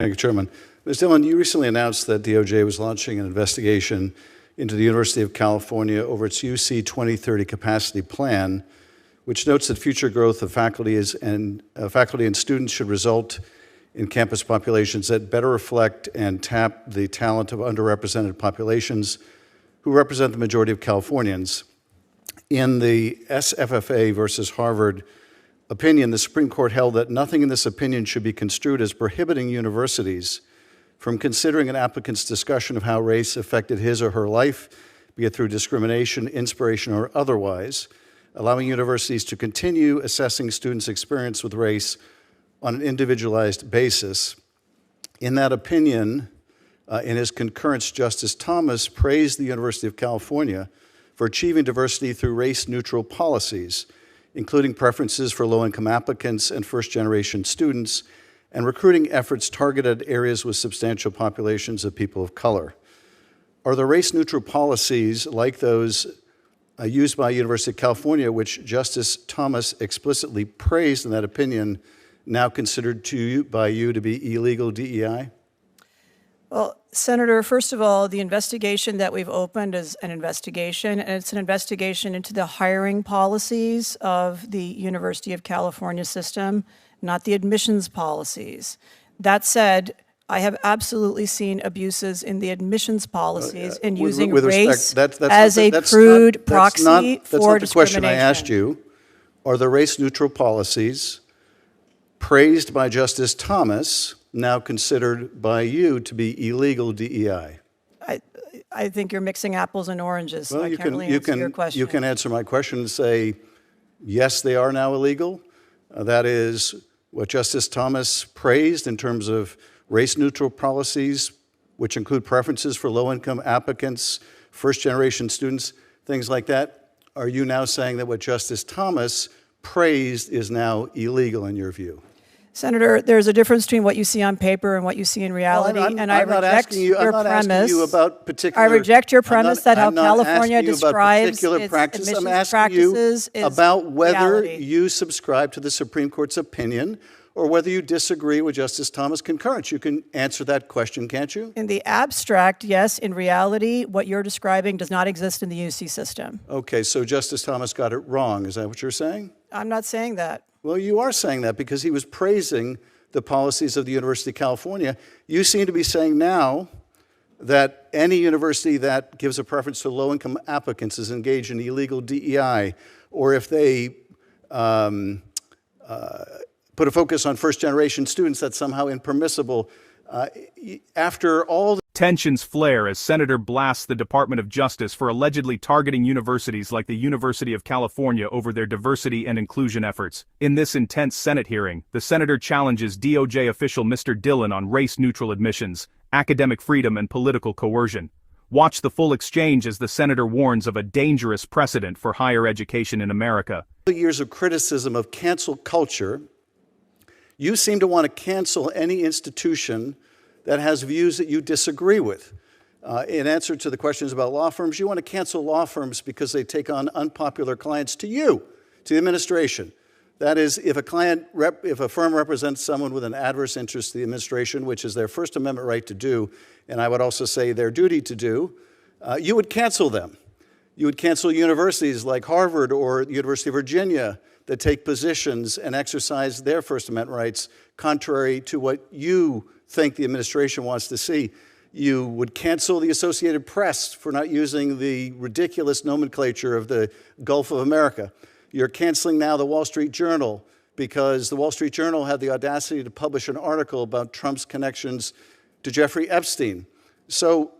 Thank you, Chairman. Ms. Dillon, you recently announced that DOJ was launching an investigation into the University of California over its UC 2030 capacity plan, which notes that future growth of faculty and students should result in campus populations that better reflect and tap the talent of underrepresented populations who represent the majority of Californians. In the SFFA versus Harvard opinion, the Supreme Court held that nothing in this opinion should be construed as prohibiting universities from considering an applicant's discussion of how race affected his or her life, be it through discrimination, inspiration, or otherwise, allowing universities to continue assessing students' experience with race on an individualized basis. In that opinion, in his concurrence, Justice Thomas praised the University of California for achieving diversity through race-neutral policies, including preferences for low-income applicants and first-generation students, and recruiting efforts targeted at areas with substantial populations of people of color. Are the race-neutral policies like those used by University of California, which Justice Thomas explicitly praised in that opinion, now considered by you to be illegal DEI? Well, Senator, first of all, the investigation that we've opened is an investigation, and it's an investigation into the hiring policies of the University of California system, not the admissions policies. That said, I have absolutely seen abuses in the admissions policies in using race as a crude proxy for discrimination. That's not the question I asked you. Are the race-neutral policies praised by Justice Thomas now considered by you to be illegal DEI? I think you're mixing apples and oranges, so well, I can't really answer your question. You can answer my question and say, yes, they are now illegal. That is what Justice Thomas praised in terms of race-neutral policies, which include preferences for low-income applicants, first-generation students, things like that. Are you now saying that what Justice Thomas praised is now illegal in your view? Senator, there's a difference between what you see on paper and what you see in reality, and I reject your premise. I'm not asking you about particular. I reject your premise that how California describes its practice. admissions I'm asking practices you about whether reality. you subscribe to the Supreme Court's opinion or whether you disagree with Justice Thomas' concurrence. You can answer that question, can't you? In the abstract, yes. In reality, what you're describing does not exist in the UC system. Okay, so Justice Thomas got it wrong. Is that what you're saying? I'm not saying that. Well, you are saying that because he was praising the policies of the University of California. You seem to be saying now that any university that gives a preference to low-income applicants is engaged in illegal DEI, or if they put a focus on first-generation students, that's somehow impermissible. After all Tensions flare as Senator blasts the Department of Justice for allegedly targeting universities like the University of California over their diversity and inclusion efforts. In this intense Senate hearing, the senator challenges DOJ official Mr. Dillon on race-neutral admissions, academic freedom, and political coercion. Watch the full exchange as the senator warns of a dangerous precedent for higher education in America. Years of criticism of cancel culture, you seem to want to cancel any institution that has views that you disagree with. In answer to the questions about law firms, you want to cancel law firms because they take on unpopular clients to you, to the administration. That is, if a firm represents someone with an adverse interest to the administration, which is their First Amendment right to do, and I would also say their duty to do, you would cancel them. You would cancel universities like Harvard or the University of Virginia that take positions and exercise their First Amendment rights contrary to what you think the administration wants to see. You would cancel the Associated Press for not using the ridiculous nomenclature of the Gulf of America. You're canceling now the Wall Street Journal because the Wall Street Journal had the audacity to publish an article about Trump's connections to Jeffrey Epstein. So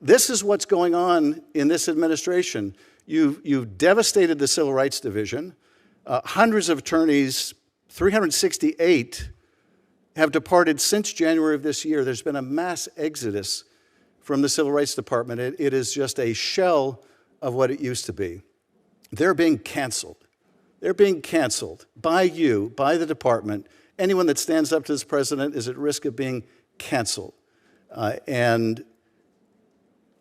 this is what's going on in this administration. You've devastated the Civil Rights Division. Hundreds of attorneys, 368, have departed since January of this year. There's been a mass exodus from the Civil Rights Department. It is just a shell of what it used to be. They're being canceled. They're being canceled by you, by the department. Anyone that stands up to this president is at risk of being canceled. And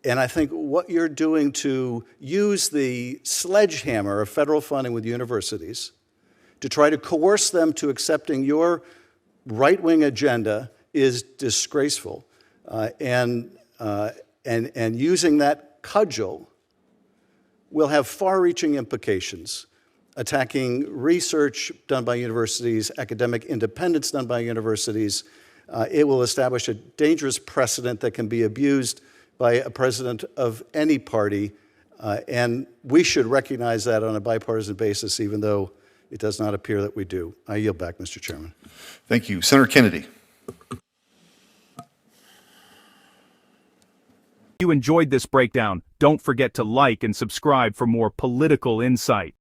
I think what you're doing to use the sledgehammer of federal funding with universities to try to coerce them to accepting your right-wing agenda is disgraceful. And using that cudgel will have far-reaching implications, attacking research done by universities, academic independence done by universities. It will establish a dangerous precedent that can be abused by a president of any party, and we should recognize that on a bipartisan basis, even though it does not appear that we do. I yield back, Mr. Chairman. Thank you. Senator Kennedy. If you enjoyed this breakdown, don't forget to like and subscribe for more political insight.